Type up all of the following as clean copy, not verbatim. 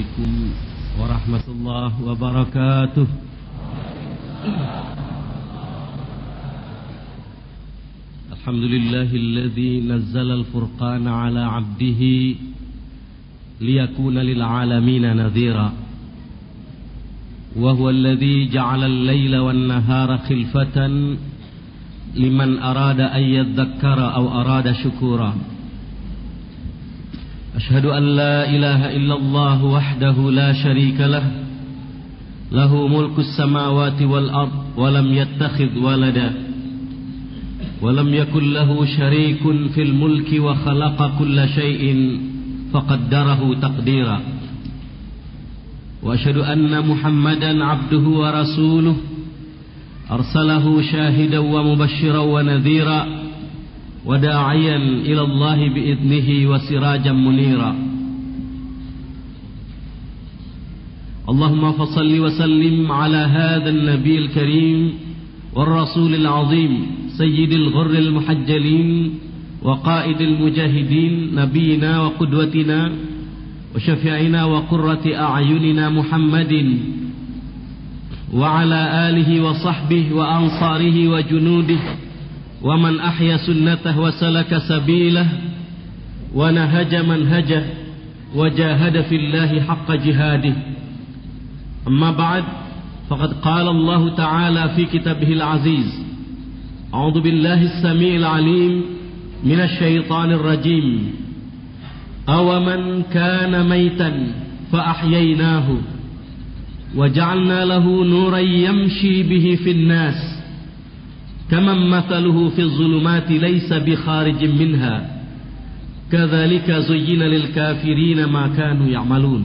عليكم ورحمة الله وبركاته. الحمد لله الذي نزل الفرقان على عبده ليكون للعالمين نذيرا، وهو الذي جعل الليل والنهار خلفة لمن أراد أن يذكر أو أراد شكورا. أشهد أن لا إله إلا الله وحده لا شريك له، له ملك السماوات والأرض ولم يتخذ ولدا ولم يكن له شريك في الملك وخلق كل شيء فقدره تقديرا. وأشهد أن محمدا عبده ورسوله أرسله شاهدا ومبشرا ونذيرا وداعيا إلى الله بإذنه وسراجا منيرا. اللهم فصل وسلم على هذا النبي الكريم والرسول العظيم سيد الغر المحجلين وقائد المجاهدين نبينا وقدوتنا وشفيعنا وقرة أعيننا محمد وعلى آله وصحبه وأنصاره وجنوده ومن أحيا سنته وسلك سبيله ونهج منهجه وجاهد في الله حق جهاده. أما بعد، فقد قال الله تعالى في كتابه العزيز: أعوذ بالله السميع العليم من الشيطان الرجيم. أومن كان ميتا فأحييناه وجعلنا له نورا يمشي به في الناس كمن مثله في الظلمات ليس بخارج منها كذلك زين للكافرين ما كانوا يعملون.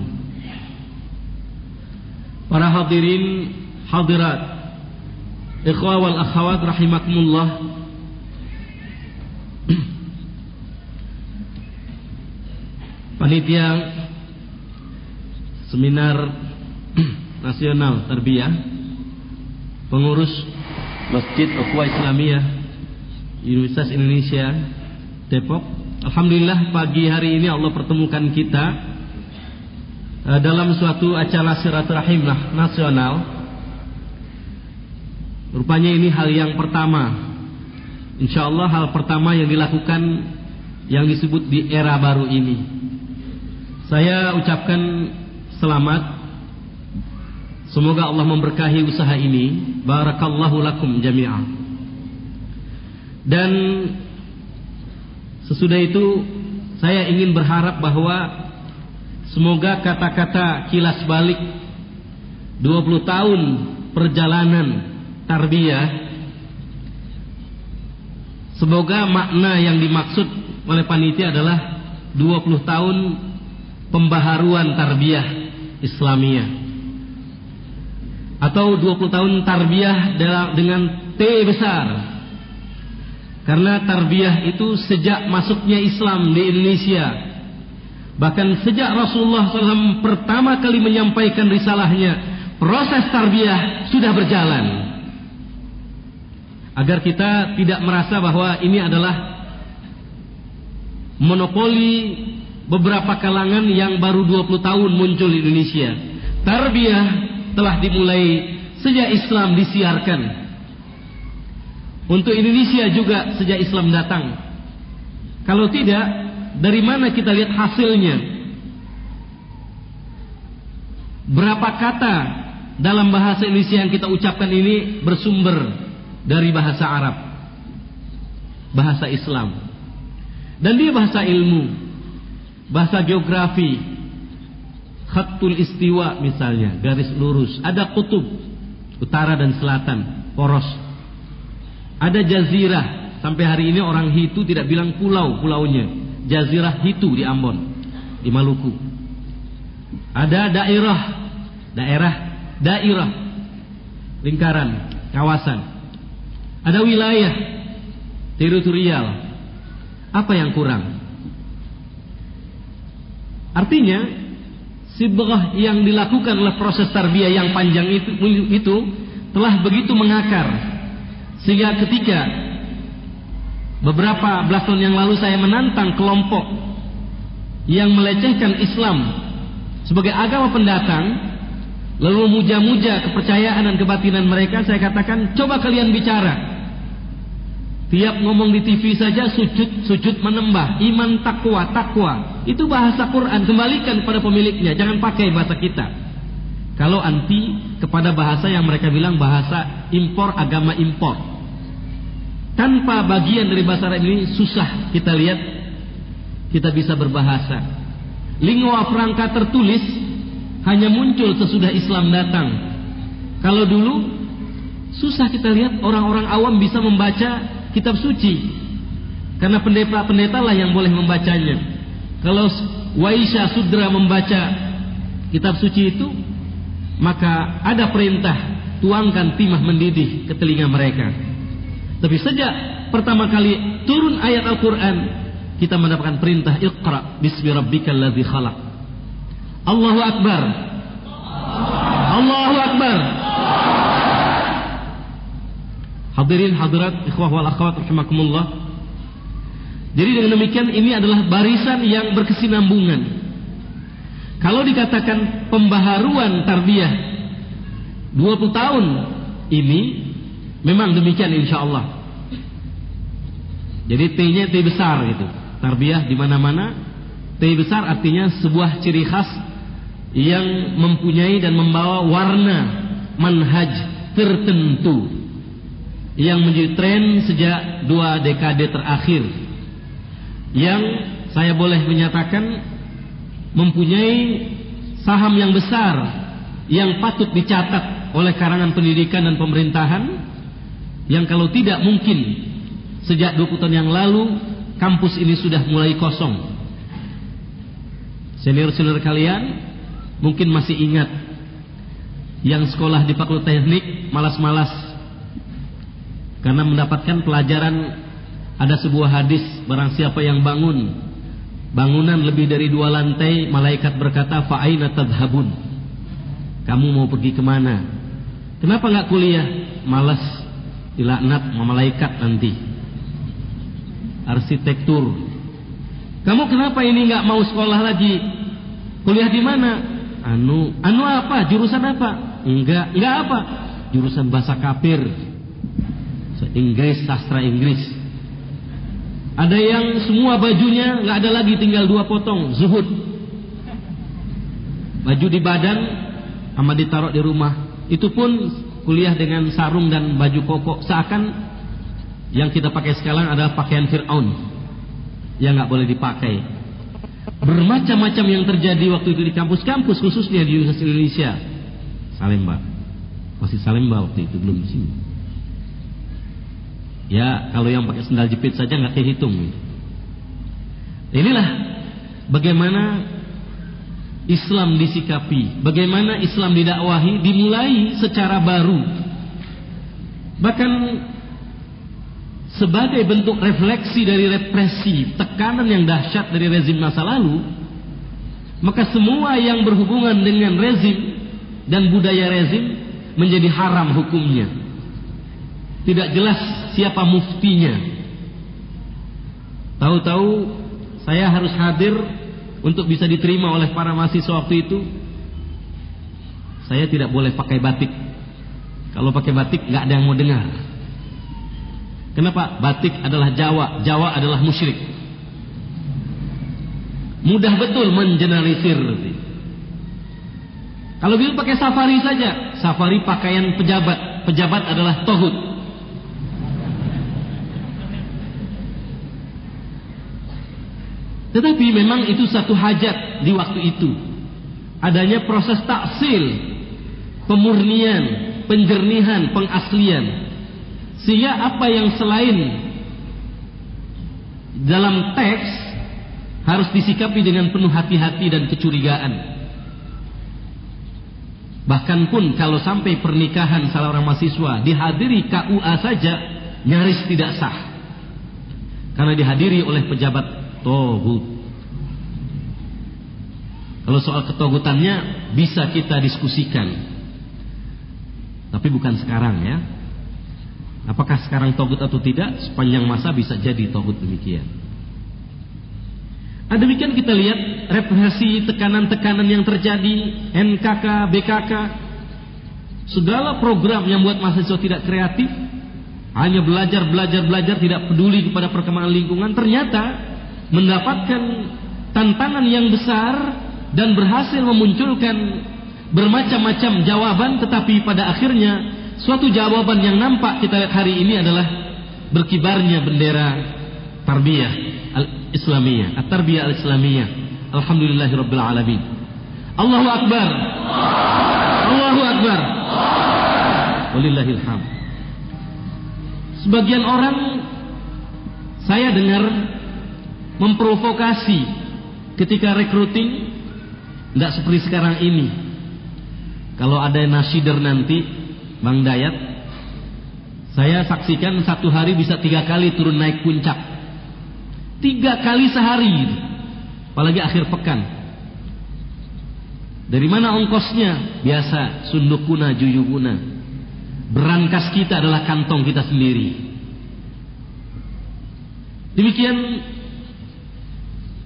Para hadirin hadirat, ikhwah wal akhwat rahimakumullah. Panitia seminar nasional tarbiyah, pengurus Masjid Ukhuwah Islamiyah Universitas Indonesia Depok. Alhamdulillah pagi hari ini Allah pertemukan kita dalam suatu acara silaturahim nasional. Rupanya ini hal yang pertama, insyaallah hal pertama yang dilakukan yang disebut di era baru ini. Saya ucapkan selamat. Semoga Allah memberkahi usaha ini. Barakallahu lakum jami'an. Dan sesudah itu saya ingin berharap bahwa semoga kata-kata kilas balik 20 tahun perjalanan tarbiyah, semoga makna yang dimaksud oleh panitia adalah 20 tahun pembaharuan tarbiyah Islamiyah, atau 20 tahun tarbiyah dengan T besar. Karena tarbiyah itu sejak masuknya Islam di Indonesia, bahkan sejak Rasulullah SAW pertama kali menyampaikan risalahnya, proses tarbiyah sudah berjalan. Agar kita tidak merasa bahwa ini adalah monopoli beberapa kalangan yang baru 20 tahun muncul di Indonesia. Tarbiyah telah dimulai sejak Islam disiarkan. Untuk Indonesia juga sejak Islam datang. Kalau tidak, dari mana kita lihat hasilnya? Berapa kata dalam bahasa Indonesia yang kita ucapkan ini bersumber dari bahasa Arab, bahasa Islam, dan dia bahasa ilmu, bahasa geografi. Khatul istiwa misalnya, garis lurus. Ada kutub, utara dan selatan, poros. Ada jazirah. Sampai hari ini orang Hitu tidak bilang pulau-pulaunya. Jazirah Hitu di Ambon, di Maluku. Ada daerah, lingkaran, kawasan. Ada wilayah, teritorial. Apa yang kurang? Artinya, sibrah yang dilakukan oleh proses tarbiyah yang panjang itu telah begitu mengakar, sehingga ketika beberapa belas tahun yang lalu saya menantang kelompok yang melecehkan Islam sebagai agama pendatang, lalu memuja-muja kepercayaan dan kebatinan mereka, saya katakan coba kalian bicara. Tiap ngomong di TV saja sujud menembah, iman takwa. Itu bahasa Quran, kembalikan kepada pemiliknya, jangan pakai bahasa kita. Kalau anti kepada bahasa yang mereka bilang bahasa impor, agama impor. Tanpa bagian dari bahasa Arab ini susah kita lihat kita bisa berbahasa. Lingua franca tertulis hanya muncul sesudah Islam datang. Kalau dulu susah kita lihat orang-orang awam bisa membaca kitab suci, karena pendeta-pendeta lah yang boleh membacanya. Kalau Waisya Sudra membaca kitab suci itu, maka ada perintah tuangkan timah mendidih ke telinga mereka. Tapi sejak pertama kali turun ayat Al-Quran, kita mendapatkan perintah Iqra bismi rabbikal ladzi khalaq. Allahu Akbar, Allahu Akbar. Hadirin hadirat ikhwah wal akhwat rahimakumullah. Jadi dengan demikian ini adalah barisan yang berkesinambungan. Kalau dikatakan pembaharuan tarbiyah 20 tahun ini memang demikian insyaallah. Jadi T-nya T besar gitu. Tarbiyah di mana-mana. T besar artinya sebuah ciri khas yang mempunyai dan membawa warna manhaj tertentu yang menjadi tren sejak 2 dekade terakhir, yang saya boleh menyatakan mempunyai saham yang besar yang patut dicatat oleh karangan pendidikan dan pemerintahan, yang kalau tidak mungkin sejak 20 tahun yang lalu kampus ini sudah mulai kosong. Senior-senior kalian mungkin masih ingat yang sekolah di Fakultas Teknik malas-malas karena mendapatkan pelajaran, ada sebuah hadis, barang siapa yang bangun bangunan lebih dari 2 lantai, malaikat berkata fa aina tadhhabun, kamu mau pergi kemana? Kenapa nggak kuliah? Malas, dilaknat sama malaikat nanti. Arsitektur, kamu kenapa ini nggak mau sekolah lagi? Kuliah di mana? Anu apa? Jurusan apa? Enggak apa? Jurusan bahasa kafir, Inggris, sastra Inggris. Ada yang semua bajunya nggak ada lagi, tinggal 2 potong, zuhud. Baju di badan sama ditaruh di rumah. Itu pun kuliah dengan sarung dan baju koko, seakan yang kita pakai sekarang adalah pakaian Fir'aun yang nggak boleh dipakai. Bermacam-macam yang terjadi waktu itu di kampus-kampus, khususnya di Universitas Indonesia. Salemba, masih Salemba waktu itu, belum di sini. Ya, kalau yang pakai sendal jepit saja nggak kehitung. Inilah bagaimana Islam disikapi, bagaimana Islam didakwahi, dimulai secara baru. Bahkan sebagai bentuk refleksi dari represi, tekanan yang dahsyat dari rezim masa lalu, maka semua yang berhubungan dengan rezim dan budaya rezim menjadi haram hukumnya. Tidak jelas siapa muftinya. Tahu-tahu saya harus hadir untuk bisa diterima oleh para mahasiswa waktu itu. Saya tidak boleh pakai batik. Kalau pakai batik nggak ada yang mau dengar. Kenapa? Batik adalah Jawa, Jawa adalah musyrik. Mudah betul mengeneralisir. Kalau dulu pakai safari saja, safari pakaian pejabat, pejabat adalah tohut. Tetapi memang itu satu hajat di waktu itu, adanya proses taksil, pemurnian, penjernihan, pengaslian, sehingga apa yang selain dalam teks harus disikapi dengan penuh hati-hati dan kecurigaan. Bahkan pun kalau sampai pernikahan salah orang mahasiswa dihadiri KUA saja nyaris tidak sah, karena dihadiri oleh pejabat togut. Kalau soal ketogutannya bisa kita diskusikan, tapi bukan sekarang ya. Apakah sekarang togut atau tidak, sepanjang masa bisa jadi togut demikian. Demikian kita lihat represi, tekanan-tekanan yang terjadi, NKK, BKK, segala program yang buat mahasiswa tidak kreatif, hanya belajar, tidak peduli kepada perkembangan lingkungan, ternyata mendapatkan tantangan yang besar dan berhasil memunculkan bermacam-macam jawaban, tetapi pada akhirnya suatu jawaban yang nampak kita lihat hari ini adalah berkibarnya bendera tarbiyah al-islamiyah, at-tarbiyah al-islamiyah. Alhamdulillahirabbil alamin. Allahu akbar. Allahu akbar. Walillahil hamd. Sebagian orang saya dengar memprovokasi ketika recruiting, tidak seperti sekarang ini. Kalau ada nasider nanti, Bang Dayat, saya saksikan satu hari bisa 3 kali turun naik puncak, 3 kali sehari, apalagi akhir pekan. Dari mana ongkosnya? Biasa, sundukuna juyubuna. Berangkas kita adalah kantong kita sendiri. Demikian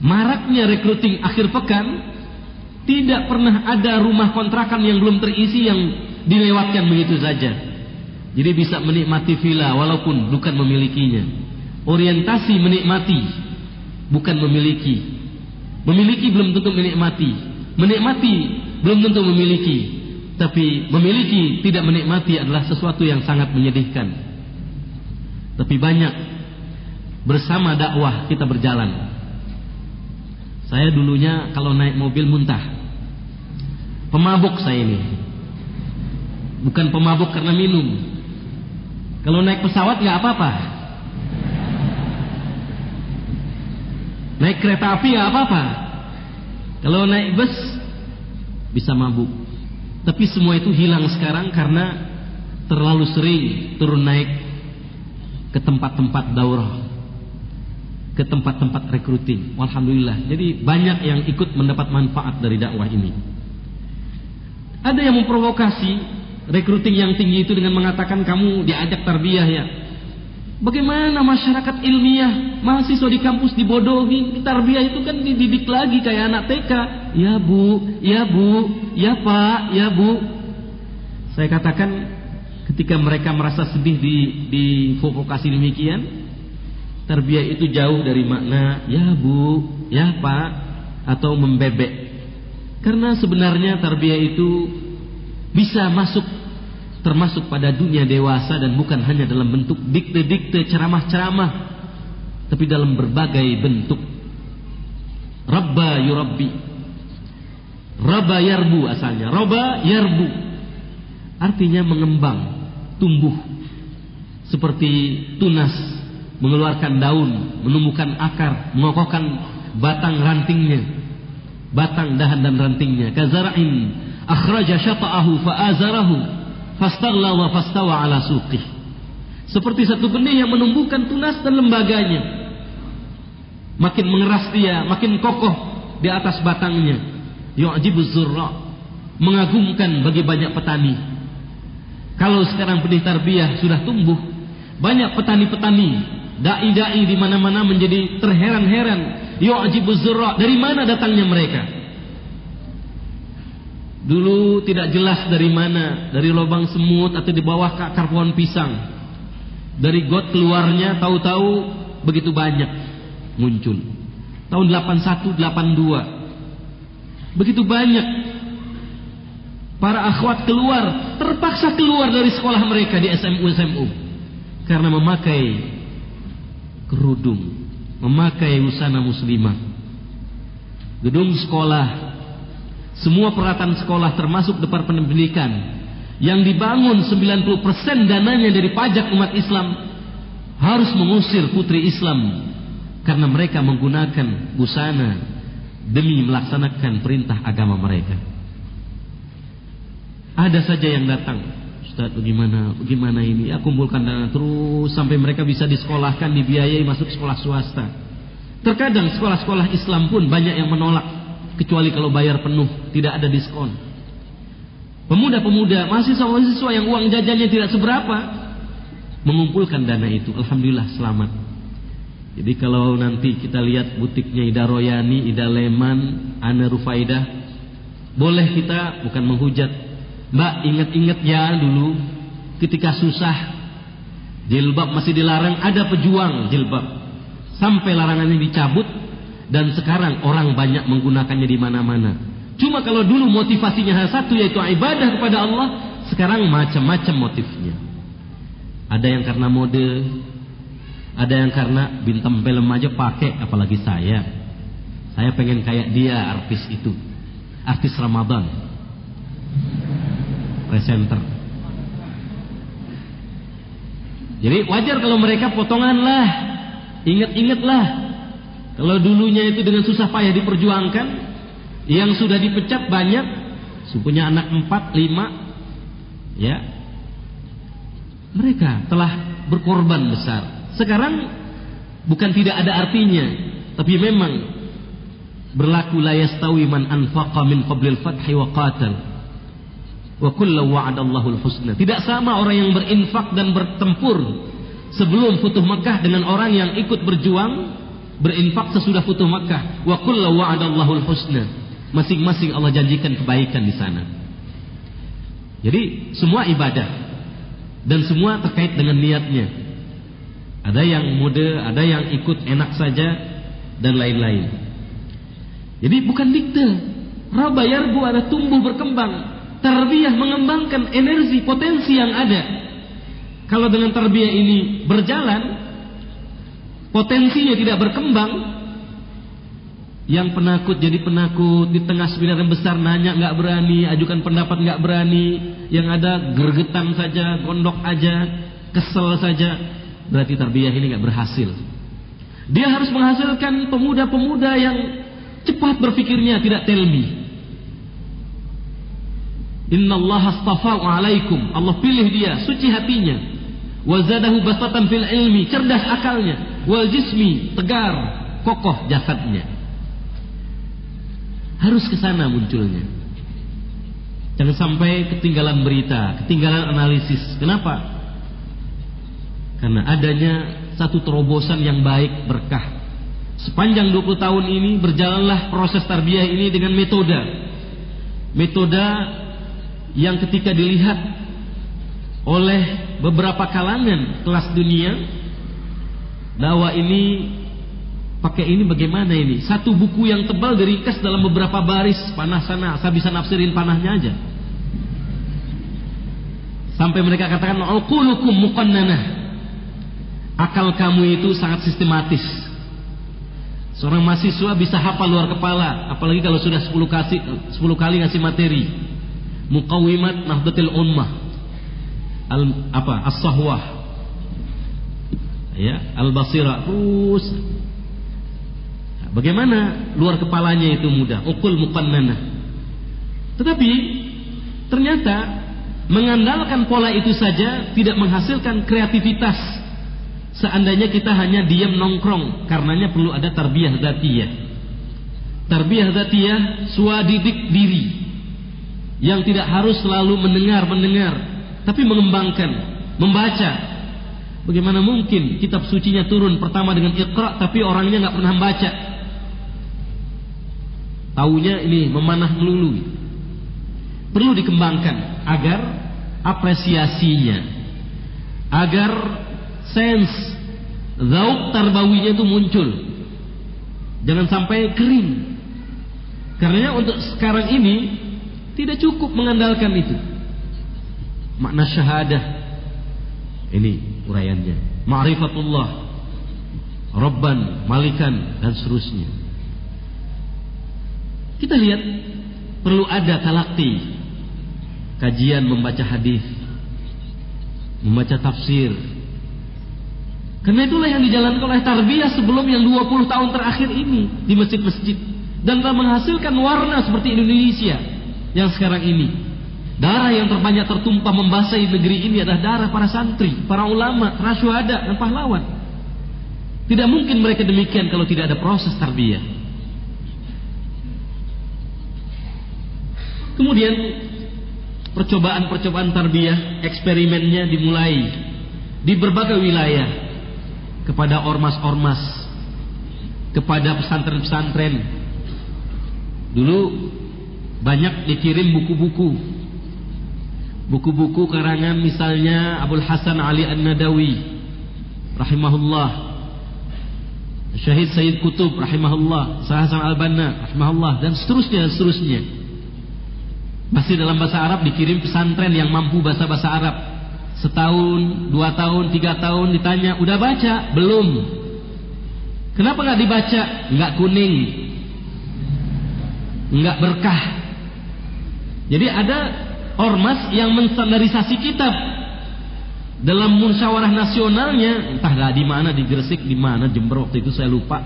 maraknya recruiting akhir pekan, tidak pernah ada rumah kontrakan yang belum terisi yang dilewatkan begitu saja. Jadi bisa menikmati villa walaupun bukan memilikinya. Orientasi menikmati, bukan memiliki. Memiliki belum tentu menikmati. Menikmati belum tentu memiliki. Tapi memiliki tidak menikmati adalah sesuatu yang sangat menyedihkan. Tapi banyak bersama dakwah kita berjalan. Saya dulunya kalau naik mobil muntah. Pemabuk saya ini. Bukan pemabuk karena minum. Kalau naik pesawat nggak apa-apa. Naik kereta api nggak apa-apa. Kalau naik bus bisa mabuk. Tapi semua itu hilang sekarang karena terlalu sering turun naik ke tempat-tempat daurah, ke tempat-tempat recruiting. Alhamdulillah. Jadi banyak yang ikut mendapat manfaat dari dakwah ini. Ada yang memprovokasi recruiting yang tinggi itu dengan mengatakan kamu diajak tarbiyah ya. Bagaimana masyarakat ilmiah, mahasiswa di kampus dibodohi, tarbiyah itu kan dididik lagi kayak anak TK. Ya bu, ya bu, ya pak, ya bu. Saya katakan ketika mereka merasa sedih diprovokasi demikian, tarbiyah itu jauh dari makna ya bu, ya pak, atau membebek. Karena sebenarnya tarbiyah itu bisa termasuk pada dunia dewasa dan bukan hanya dalam bentuk dikte-dikte, ceramah-ceramah, tapi dalam berbagai bentuk. Rabba yurabbi, rabba yarbu asalnya, rabba yarbu, artinya mengembang, tumbuh, seperti tunas mengeluarkan daun, menumbuhkan akar, mengokohkan batang rantingnya, batang, dahan dan rantingnya. Kazara'in akhraja syata'ahu fa'azarahu fastaghla wa fastawa ala suqih. Seperti satu benih yang menumbuhkan tunas dan lembaganya. Makin mengeras dia, makin kokoh di atas batangnya. Yu'jibuz zurra, mengagumkan bagi banyak petani. Kalau sekarang benih tarbiyah sudah tumbuh, banyak petani-petani, dai-dai di mana-mana menjadi terheran-heran. Yu'jibuz zurra, dari mana datangnya mereka? Dulu tidak jelas dari mana, dari lubang semut atau di bawah akar pohon pisang. Dari got keluarnya tahu-tahu begitu banyak muncul. Tahun 81, 82. Begitu banyak para akhwat terpaksa keluar dari sekolah mereka di SMU karena memakai kerudung, memakai busana muslimah. Gedung sekolah, semua peralatan sekolah termasuk departemen pendidikan yang dibangun 90% dananya dari pajak umat Islam harus mengusir putri Islam karena mereka menggunakan busana demi melaksanakan perintah agama mereka. Ada saja yang datang, Ustaz bagaimana ini? Ya, kumpulkan dana terus sampai mereka bisa disekolahkan, dibiayai masuk sekolah swasta. Terkadang sekolah-sekolah Islam pun banyak yang menolak, kecuali kalau bayar penuh, tidak ada diskon. Pemuda-pemuda, mahasiswa-mahasiswa yang uang jajannya tidak seberapa, mengumpulkan dana itu. Alhamdulillah selamat. Jadi kalau nanti kita lihat butiknya Ida Royani, Ida Leman, Ana Rufaidah, boleh kita bukan menghujat, Mbak ingat-ingat ya dulu ketika susah jilbab masih dilarang, ada pejuang jilbab sampai larangan ini dicabut, dan sekarang orang banyak menggunakannya di mana-mana. Cuma kalau dulu motivasinya hanya satu, yaitu ibadah kepada Allah, sekarang macam-macam motifnya. Ada yang karena mode, ada yang karena bintang film aja pakai, apalagi saya pengen kayak dia, artis itu, artis Ramadan, presenter. Jadi wajar kalau mereka potongan lah. Ingat-ingatlah, kalau dulunya itu dengan susah payah diperjuangkan, yang sudah dipecat banyak, punya anak 4, 5, ya, mereka telah berkorban besar. Sekarang bukan tidak ada artinya, tapi memang berlaku la yastawi man anfaqa min qablil fathi wa qatal wa kullu wa'adallahu al-husna. Tidak sama orang yang berinfak dan bertempur sebelum Futuh Makkah dengan orang yang ikut berjuang berinfak sesudah Futuh Makkah. Wa kullu wa'adallahu al-husna. Masing-masing Allah janjikan kebaikan di sana. Jadi semua ibadah dan semua terkait dengan niatnya. Ada yang mode, ada yang ikut enak saja, dan lain-lain. Jadi bukan dikte. Raba yarbu, ada tumbuh berkembang. Tarbiyah mengembangkan energi, potensi yang ada. Kalau dengan tarbiyah ini berjalan, potensinya tidak berkembang, yang penakut jadi penakut, di tengah seminar yang besar nanya nggak berani, ajukan pendapat nggak berani, yang ada gergetan saja, gondok aja, kesel saja, berarti tarbiyah ini nggak berhasil. Dia harus menghasilkan pemuda-pemuda yang cepat berpikirnya, tidak telmi. Innallaha astafa'u alaikum, Allah pilih dia, suci hatinya. Wa zadahu basatan fil ilmi, cerdas akalnya. Wal jismi, tegar, kokoh jasadnya. Harus ke sana munculnya. Jangan sampai ketinggalan berita, ketinggalan analisis. Kenapa? Karena adanya satu terobosan yang baik, berkah. Sepanjang 20 tahun ini berjalanlah proses tarbiyah ini dengan metode yang ketika dilihat oleh beberapa kalangan kelas dunia, dakwah ini pakai ini bagaimana ini? Satu buku yang tebal diringkas dalam beberapa baris, panah sana, saya bisa nafsirin panahnya aja. Sampai mereka katakan uqulukum muqannanah. Akal kamu itu sangat sistematis. Seorang mahasiswa bisa hafal luar kepala, apalagi kalau sudah 10 kali ngasih materi. Muqawimat Nahdlatul Ummah, As-Sahwah, ya, Al-Basirah, terus. Bagaimana luar kepalanya itu mudah, uqul muqannanah. Tetapi ternyata mengandalkan pola itu saja tidak menghasilkan kreativitas. Seandainya kita hanya diam nongkrong, karenanya perlu ada tarbiyah dzatiyah. Tarbiyah dzatiyah, swadidik diri, yang tidak harus selalu mendengar, tapi mengembangkan, membaca. Bagaimana mungkin kitab sucinya turun pertama dengan Iqra, tapi orangnya nggak pernah membaca? Taunya ini memanah melulu. Perlu dikembangkan agar apresiasinya, agar sense zauk tarbawinya itu muncul. Jangan sampai kering. Karena untuk sekarang ini tidak cukup mengandalkan itu. Makna syahadah ini uraiannya. Ma'rifatullah, Rabban, Malikan, dan seterusnya. Kita lihat perlu ada talaqi, kajian membaca hadis, membaca tafsir. Karena itulah yang dijalankan oleh tarbiyah sebelum yang 20 tahun terakhir ini di masjid-masjid, dan telah menghasilkan warna seperti Indonesia yang sekarang ini. Darah yang terbanyak tertumpah membasahi negeri ini adalah darah para santri, para ulama, para syuhada dan pahlawan. Tidak mungkin mereka demikian kalau tidak ada proses tarbiyah. Kemudian percobaan tarbiyah, eksperimennya dimulai di berbagai wilayah kepada ormas-ormas kepada pesantren-pesantren. Dulu banyak dikirim buku-buku karangan misalnya Abdul Hasan Ali An-Nadawi rahimahullah, Syahid Sayyid Qutb rahimahullah, Syekh Hasan Al-Banna rahimahullah, dan seterusnya. Masih dalam bahasa Arab, dikirim pesantren yang mampu bahasa Arab. Setahun, 2 tahun, 3 tahun ditanya, udah baca? Belum. Kenapa nggak dibaca? Nggak kuning, nggak berkah. Jadi ada ormas yang menstandarisasi kitab dalam musyawarah nasionalnya, entahlah di mana, di Gresik, di mana, Jember waktu itu saya lupa.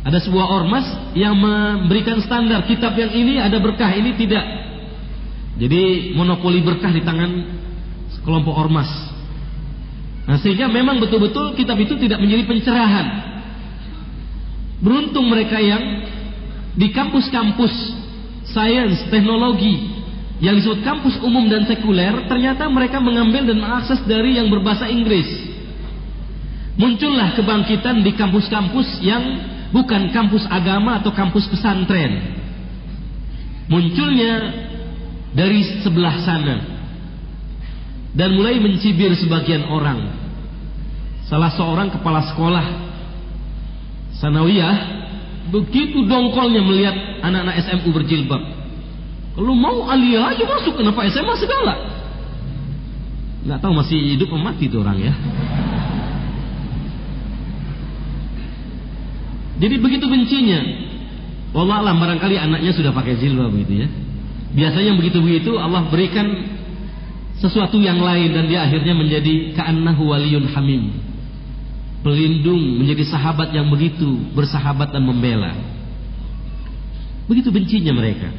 Ada sebuah ormas yang memberikan standar kitab yang ini ada berkah, ini tidak. Jadi monopoli berkah di tangan kelompok ormas. Nah, sehingga memang betul-betul kitab itu tidak menjadi pencerahan. Beruntung mereka yang di kampus-kampus sains, teknologi yang disebut kampus umum dan sekuler, ternyata mereka mengambil dan mengakses dari yang berbahasa Inggris. Muncullah kebangkitan di kampus-kampus yang bukan kampus agama atau kampus pesantren. Munculnya dari sebelah sana dan mulai mencibir sebagian orang. Salah seorang kepala sekolah sanawiyah begitu dongkolnya melihat anak-anak SMU berjilbab. Kalau mau aliyah aja masuk, kenapa SMA segala? Nggak tahu masih hidup atau mati itu orang ya. Jadi begitu bencinya. Wallah alam, barangkali anaknya sudah pakai jilbab begitu ya. Biasanya begitu-begitu Allah berikan sesuatu yang lain dan dia akhirnya menjadi ka'annahu waliyun hamim, pelindung, menjadi sahabat yang begitu bersahabat dan membela. Begitu bencinya mereka.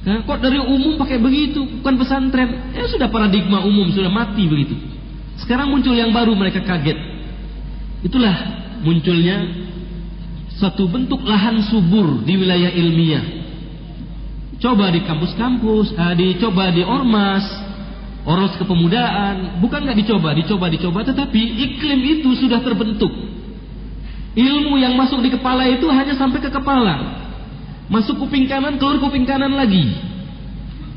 Nah, kok dari umum pakai begitu, bukan pesantren? Sudah paradigma umum, sudah mati begitu. Sekarang muncul yang baru, mereka kaget. Itulah munculnya satu bentuk lahan subur di wilayah ilmiah. Coba di kampus-kampus, dicoba di ormas kepemudaan, bukan nggak dicoba, tetapi iklim itu sudah terbentuk. Ilmu yang masuk di kepala itu hanya sampai ke kepala, masuk kuping kanan, keluar kuping kanan lagi,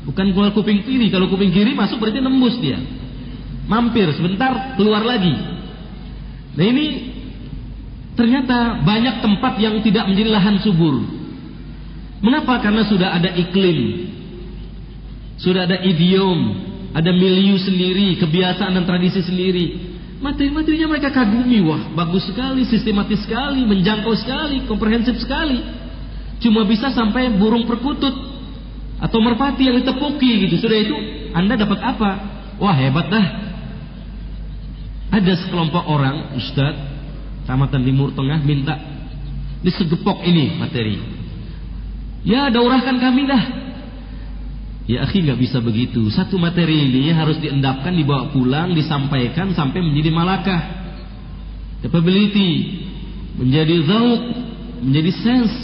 bukan keluar kuping kiri. Kalau kuping kiri masuk berarti nembus dia, mampir sebentar, keluar lagi. Nah ini ternyata banyak tempat yang tidak menjadi lahan subur. Mengapa? Karena sudah ada iklim, sudah ada idiom, ada milieu sendiri, kebiasaan dan tradisi sendiri. Materi-materinya mereka kagumi, wah bagus sekali, sistematis sekali, menjangkau sekali, komprehensif sekali. Cuma bisa sampai burung perkutut atau merpati yang ditepuki gitu. Sudah itu Anda dapat apa? Wah hebat dah. Ada sekelompok orang, Ustadz, Kecamatan Timur Tengah, minta disegepok ini materi. Ya daurahkan kami dah. Ya akhi, nggak bisa begitu. Satu materi ini harus diendapkan, dibawa pulang, disampaikan sampai menjadi malakah, capability, menjadi zauk, menjadi sense.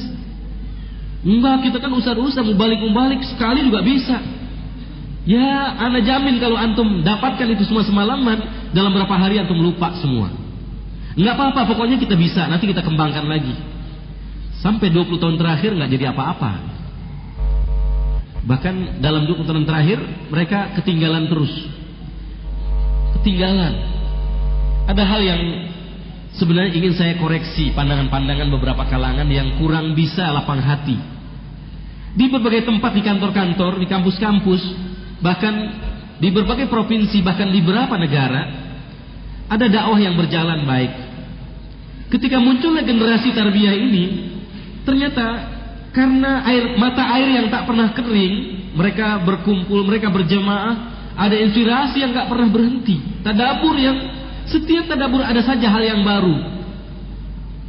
Enggak, kita kan usah-usah mubalik sekali juga bisa. Ya, ana jamin kalau antum dapatkan itu semua semalaman, dalam berapa hari antum lupa semua. Enggak apa-apa, pokoknya kita bisa, nanti kita kembangkan lagi. Sampai 20 tahun terakhir nggak jadi apa-apa. Bahkan dalam 20 tahun terakhir mereka ketinggalan terus. Ketinggalan. Ada hal yang sebenarnya ingin saya koreksi, pandangan-pandangan beberapa kalangan yang kurang bisa lapang hati. Di berbagai tempat, di kantor-kantor, di kampus-kampus, bahkan di berbagai provinsi, bahkan di beberapa negara, ada dakwah yang berjalan baik. Ketika munculnya generasi tarbiyah ini, ternyata karena mata air yang tak pernah kering, mereka berkumpul, mereka berjemaah, ada inspirasi yang tak pernah berhenti, tadabur yang setiap tadabur ada saja hal yang baru.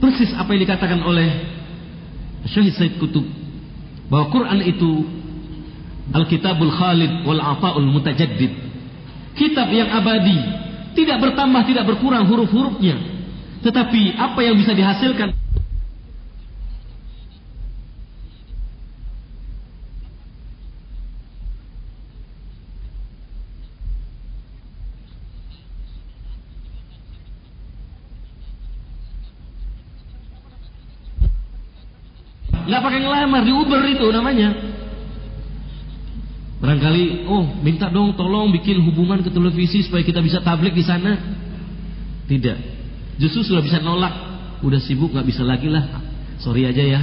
Persis apa yang dikatakan oleh Syahid Sayyid Qutb, bahwa Quran itu Al-Kitabul Khalid wal Ata'ul Mutajaddid, kitab yang abadi, tidak bertambah, tidak berkurang huruf-hurufnya, tetapi apa yang bisa dihasilkan nggak pakai ngelamar, di Uber itu namanya. Barangkali, minta dong tolong bikin hubungan ke televisi supaya kita bisa tabligh di sana. Tidak, justru sudah bisa nolak. Udah sibuk nggak bisa lagi lah, sorry aja ya.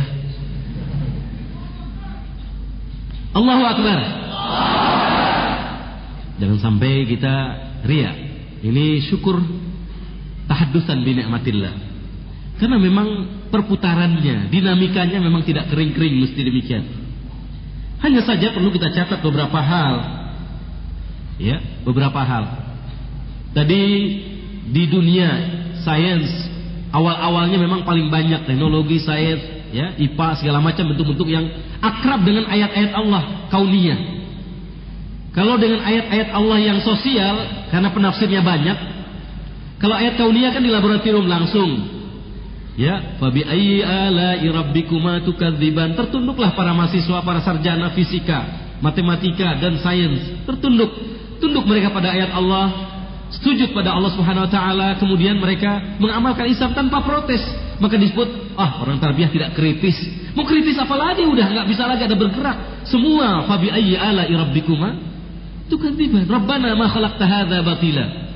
Allahu Akbar. Jangan sampai kita riya. Ini syukur tahaddusan bi ni'matillah. Karena memang perputarannya, dinamikanya memang tidak kering-kering, mesti demikian. Hanya saja perlu kita catat beberapa hal. Ya, beberapa hal. Tadi di dunia sains awal-awalnya memang paling banyak teknologi sains, ya, IPA segala macam bentuk-bentuk yang akrab dengan ayat-ayat Allah kauniyah. Kalau dengan ayat-ayat Allah yang sosial, karena penafsirnya banyak. Kalau ayat kauniyah kan di laboratorium langsung. Ya, fabi ayyi ala'i rabbikuma tukadziban. Tertunduklah para mahasiswa, para sarjana fisika, matematika dan sains. Tunduk mereka pada ayat Allah, sujud pada Allah Subhanahu wa taala, kemudian mereka mengamalkan Islam tanpa protes. Maka disebut, orang tarbiyah tidak kritis. Mau kritis apa lagi? Udah nggak bisa lagi ada bergerak. Semua fabi ayyi ala'i rabbikuma tukadziban. Rabbana ma khalaqta hadza batila.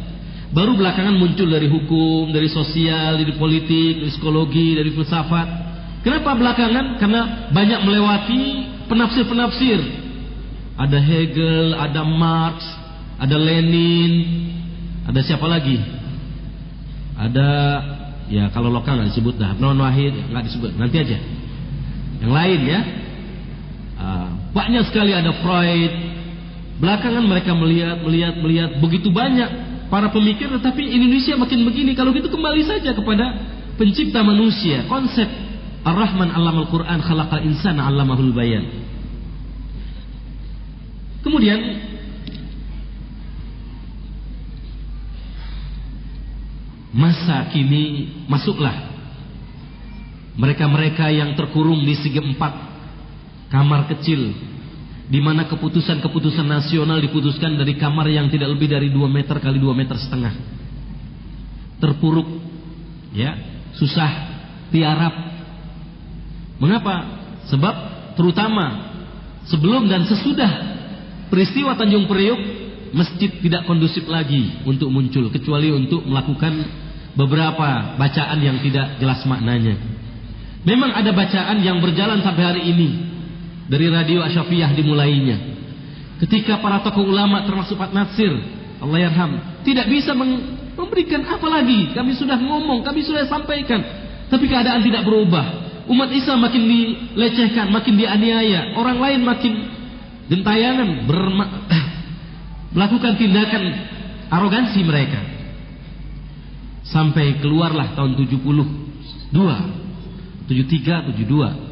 Baru belakangan muncul dari hukum, dari sosial, dari politik, dari psikologi, dari filsafat. Kenapa belakangan? Karena banyak melewati penafsir-penafsir. Ada Hegel, ada Marx, ada Lenin, ada siapa lagi? Ada, ya kalau lokal nggak disebut dah, non Wahid nggak disebut, nanti aja. Yang lain ya, banyak sekali, ada Freud. Belakangan mereka melihat begitu banyak para pemikir, tetapi Indonesia makin begini. Kalau gitu kembali saja kepada pencipta manusia. Konsep Ar-Rahman 'allamal Qur'an, khalaqal insana 'allamahul bayan. Kemudian masa kini masuklah mereka-mereka yang terkurung di segi 4 kamar kecil, di mana keputusan-keputusan nasional diputuskan dari kamar yang tidak lebih dari 2 meter kali 2,5 meter. Terpuruk, ya, susah, tiarap. Mengapa? Sebab terutama sebelum dan sesudah peristiwa Tanjung Priok, masjid tidak kondusif lagi untuk muncul, kecuali untuk melakukan beberapa bacaan yang tidak jelas maknanya. Memang ada bacaan yang berjalan sampai hari ini. Dari radio Asyafiyah dimulainya. Ketika para tokoh ulama termasuk Pak Natsir, Allah yarham, tidak bisa memberikan apa lagi. Kami sudah ngomong, kami sudah sampaikan, tapi keadaan tidak berubah. Umat Islam makin dilecehkan, makin dianiaya. Orang lain makin gentayangan, melakukan tindakan arogansi mereka. Sampai keluarlah tahun 72, 73, 72.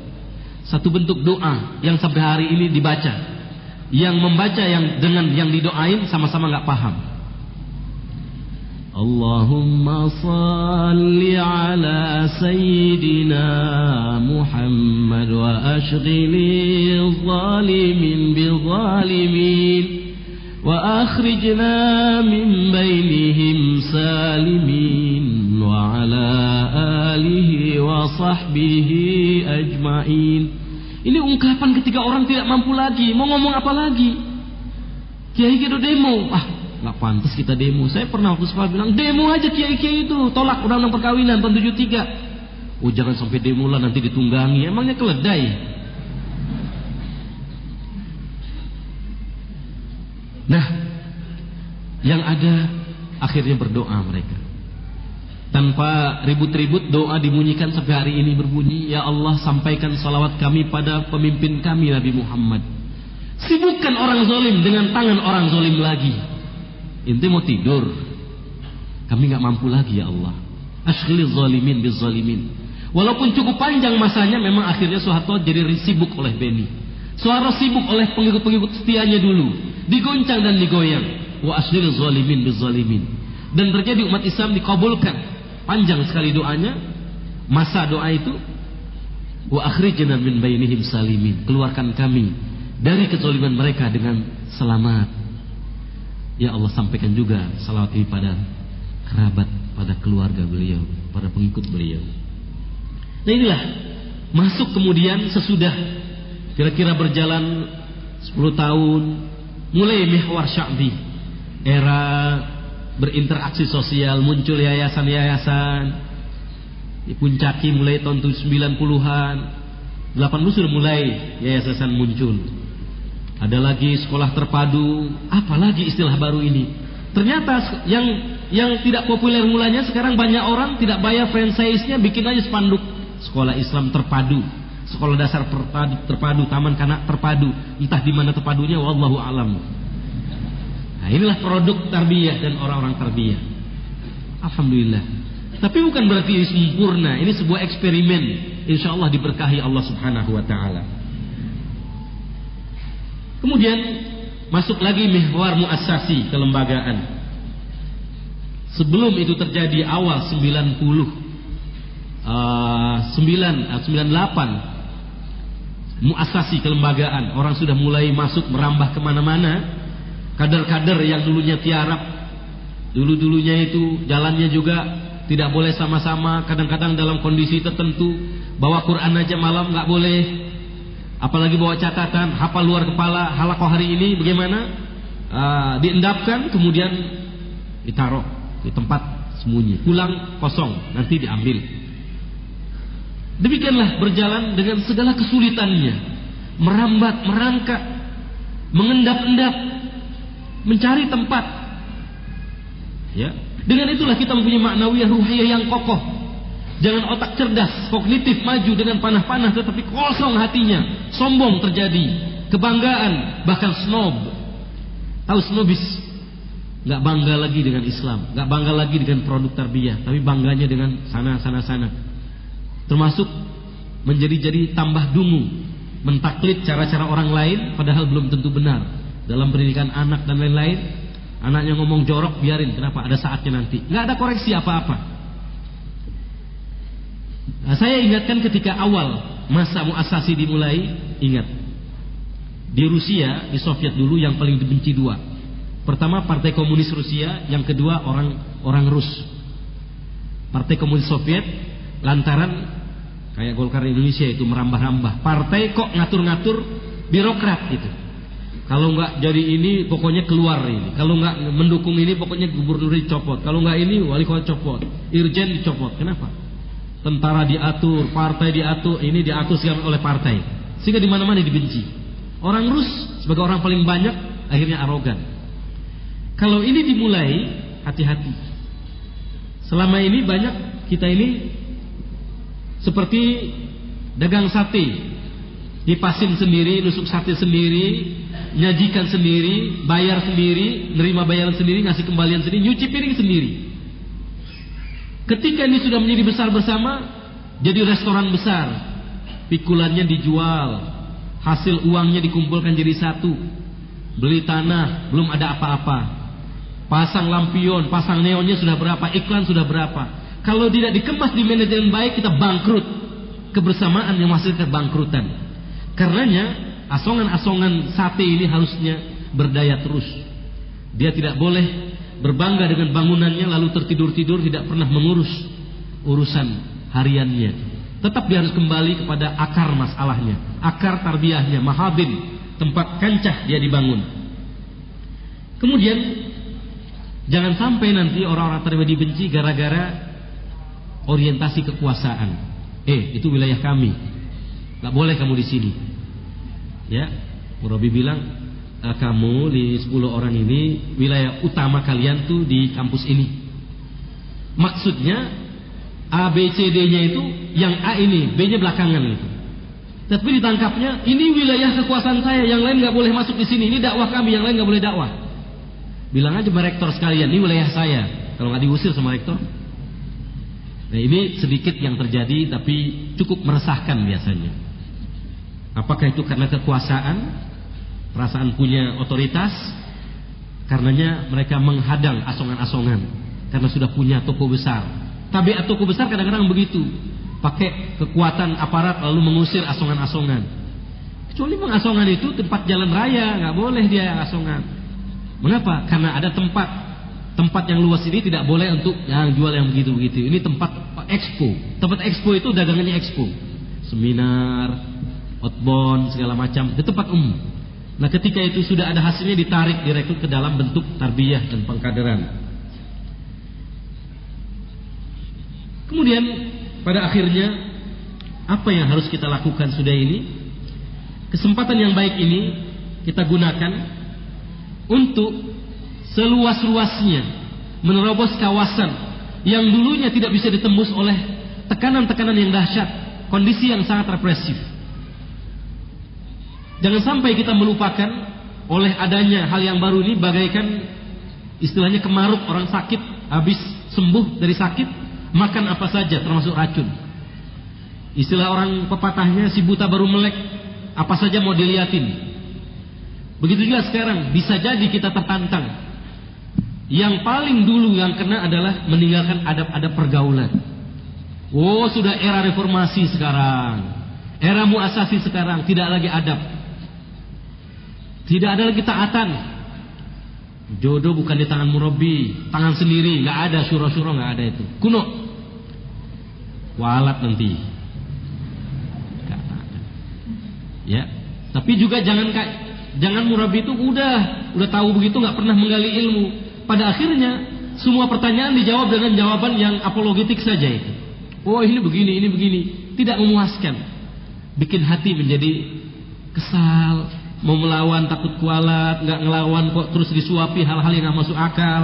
Satu bentuk doa yang sampai hari ini dibaca. Yang membaca dengan yang didoain sama-sama nggak paham. Allahumma salli ala sayyidina Muhammad wa ashghili zalimin bizalimin wa akhrijna min bainihim salimin wa ala alihi wa sahbihi ajma'in. Ini ungkapan ketika orang tidak mampu lagi, mau ngomong apa lagi? Kiai kita demo, nggak pantas kita demo. Saya pernah waktu sekolah bilang, demo aja kiai-kiai itu, tolak undang-undang perkawinan tahun 73. Jangan sampai demo lah, nanti ditunggangi. Emangnya keledai? Nah, yang ada akhirnya berdoa mereka. Tanpa ribut-ribut, doa dimunyikan sampai hari ini berbunyi, ya Allah, sampaikan salawat kami pada pemimpin kami Nabi Muhammad. Sibukkan orang zalim dengan tangan orang zalim lagi. Inti mau tidur, kami nggak mampu lagi ya Allah. Ashghilil zalimin biz zalimin. Walaupun cukup panjang masanya, memang akhirnya Soeharto jadi sibuk oleh Beni. Soeharto sibuk oleh pengikut-pengikut setianya dulu, digoncang dan digoyang. Wa ashghilil zalimin biz zalimin. Dan terjadi umat Islam dikabulkan. Panjang sekali doanya. Masa doa itu, wa akhrijna min bainihim salimin. Keluarkan kami dari kezaliman mereka dengan selamat. Ya Allah, sampaikan juga salawat ini pada kerabat, pada keluarga beliau, pada pengikut beliau. Nah inilah Masuk kemudian sesudah kira-kira berjalan 10 tahun, mulai mihwar sya'bi, era berinteraksi sosial, muncul yayasan-yayasan, dipuncaki mulai tahun 90-an, 80 sudah mulai yayasan muncul. Ada lagi sekolah terpadu, apalagi istilah baru ini. Ternyata yang tidak populer mulanya sekarang banyak orang tidak bayar franchise-nya, bikin aja spanduk sekolah Islam terpadu, sekolah dasar terpadu, taman kanak terpadu, entah di mana terpadunya, wallahu alam. Nah, inilah produk tarbiyah dan orang-orang tarbiyah. Alhamdulillah. Tapi bukan berarti ini sempurna, ini sebuah eksperimen. Insya Allah diberkahi Allah Subhanahu wa taala. Kemudian masuk lagi mihwar muassasi, kelembagaan. Sebelum itu terjadi awal 98, muassasi kelembagaan, orang sudah mulai masuk merambah kemana-mana. Kader-kader yang dulunya tiarap, dulunya itu jalannya juga tidak boleh sama-sama, kadang-kadang dalam kondisi tertentu bawa Quran aja malam nggak boleh, apalagi bawa catatan, hafal luar kepala, halaqah hari ini bagaimana, diendapkan kemudian ditaruh di tempat sembunyi, pulang kosong, nanti diambil. Demikianlah berjalan dengan segala kesulitannya, merambat, merangkak, mengendap-endap, mencari tempat. Ya, dengan itulah kita mempunyai maknawiyah ruhiyah yang kokoh. Jangan otak cerdas, kognitif maju dengan panah-panah, tetapi kosong hatinya, sombong terjadi, kebanggaan, bahkan snob. Tahu snobis? Nggak bangga lagi dengan Islam, nggak bangga lagi dengan produk tarbiyah, tapi bangganya dengan sana. Termasuk menjadi tambah dungu, mentaklid cara-cara orang lain, padahal belum tentu benar. Dalam pendidikan anak dan lain-lain, anaknya ngomong jorok, biarin, kenapa, ada saatnya nanti, nggak ada koreksi apa-apa. Nah, saya ingatkan ketika awal masa muassasi dimulai, ingat di Rusia, di Soviet dulu yang paling dibenci dua. Pertama Partai Komunis Rusia, yang kedua orang Rus. Partai Komunis Soviet lantaran kayak Golkar Indonesia itu merambah-rambah. Partai kok ngatur-ngatur birokrat gitu. Kalau nggak jadi ini pokoknya keluar ini. Kalau nggak mendukung ini pokoknya gubernur dicopot. Kalau nggak ini wali kota copot, irjen dicopot. Kenapa? Tentara diatur, partai diatur, ini diatur oleh partai. Sehingga di mana-mana dibenci. Orang Rus sebagai orang paling banyak akhirnya arogan. Kalau ini dimulai, hati-hati. Selama ini banyak kita ini seperti dagang sate. Dipasin sendiri, nusuk sate sendiri, nyajikan sendiri, bayar sendiri, nerima bayaran sendiri, ngasih kembalian sendiri, nyuci piring sendiri. Ketika ini sudah menjadi besar bersama, jadi restoran besar, pikulannya dijual, hasil uangnya dikumpulkan jadi satu, beli tanah, belum ada apa-apa, pasang lampion, pasang neonnya sudah berapa, iklan sudah berapa. Kalau tidak dikemas di manajemen baik, kita bangkrut. Kebersamaan yang menghasilkan kebangkrutan. Karenanya asongan-asongan sate ini harusnya berdaya terus. Dia tidak boleh berbangga dengan bangunannya lalu tertidur-tidur, tidak pernah mengurus urusan hariannya. Tetap dia harus kembali kepada akar masalahnya, akar tarbiyahnya, mahabin, tempat kancah dia dibangun. Kemudian jangan sampai nanti orang-orang tarbiyah dibenci gara-gara orientasi kekuasaan. Itu wilayah kami, nggak boleh kamu di sini. Ya, Murabi bilang, kamu di 10 orang ini wilayah utama kalian tuh di kampus ini. Maksudnya A, B, C, D-nya itu yang A ini, B-nya belakangan itu. Tapi ditangkapnya ini wilayah kekuasaan saya, yang lain nggak boleh masuk di sini. Ini dakwah kami, yang lain nggak boleh dakwah. Bilang aja sama rektor sekalian, ini wilayah saya. Kalau nggak diusir sama rektor. Nah, ini sedikit yang terjadi, tapi cukup meresahkan biasanya. Apakah itu karena kekuasaan, perasaan punya otoritas? Karenanya mereka menghadang asongan-asongan karena sudah punya toko besar. Tabiat toko besar kadang-kadang begitu, pakai kekuatan aparat lalu mengusir asongan-asongan. Kecuali asongan itu tempat jalan raya, nggak boleh dia asongan. Mengapa? Karena ada tempat yang luas ini tidak boleh untuk yang jual yang begitu-begitu. Ini tempat expo. Tempat expo itu dagangannya expo. seminar, outbound, segala macam di tempat umum. Nah, ketika itu sudah ada hasilnya, ditarik, direkrut ke dalam bentuk tarbiyah dan pengkaderan. Kemudian pada akhirnya apa yang harus kita lakukan sudah ini? Kesempatan yang baik ini kita gunakan untuk seluas-luasnya menerobos kawasan yang dulunya tidak bisa ditembus oleh tekanan-tekanan yang dahsyat, kondisi yang sangat represif. Jangan sampai kita melupakan oleh adanya hal yang baru ini, bagaikan istilahnya kemaruk orang sakit, habis sembuh dari sakit, makan apa saja termasuk racun. Istilah orang pepatahnya, si buta baru melek, apa saja mau diliatin. Begitu juga sekarang, bisa jadi kita tertantang. Yang paling dulu yang kena adalah meninggalkan adab-adab pergaulan. Oh, sudah era reformasi sekarang, era muasasi sekarang, tidak lagi adab, tidak ada lagi taatan. Jodoh bukan di tangan murabi, tangan sendiri, nggak ada syuro-syuro, nggak ada itu, kuno, walat nanti. Ya, tapi juga jangan murabi itu udah tahu begitu, nggak pernah menggali ilmu. Pada akhirnya semua pertanyaan dijawab dengan jawaban yang apologetik saja itu. Oh, ini begini, tidak memuaskan, bikin hati menjadi kesal, mau melawan takut kualat, nggak ngelawan kok terus disuapi hal-hal yang nggak masuk akal.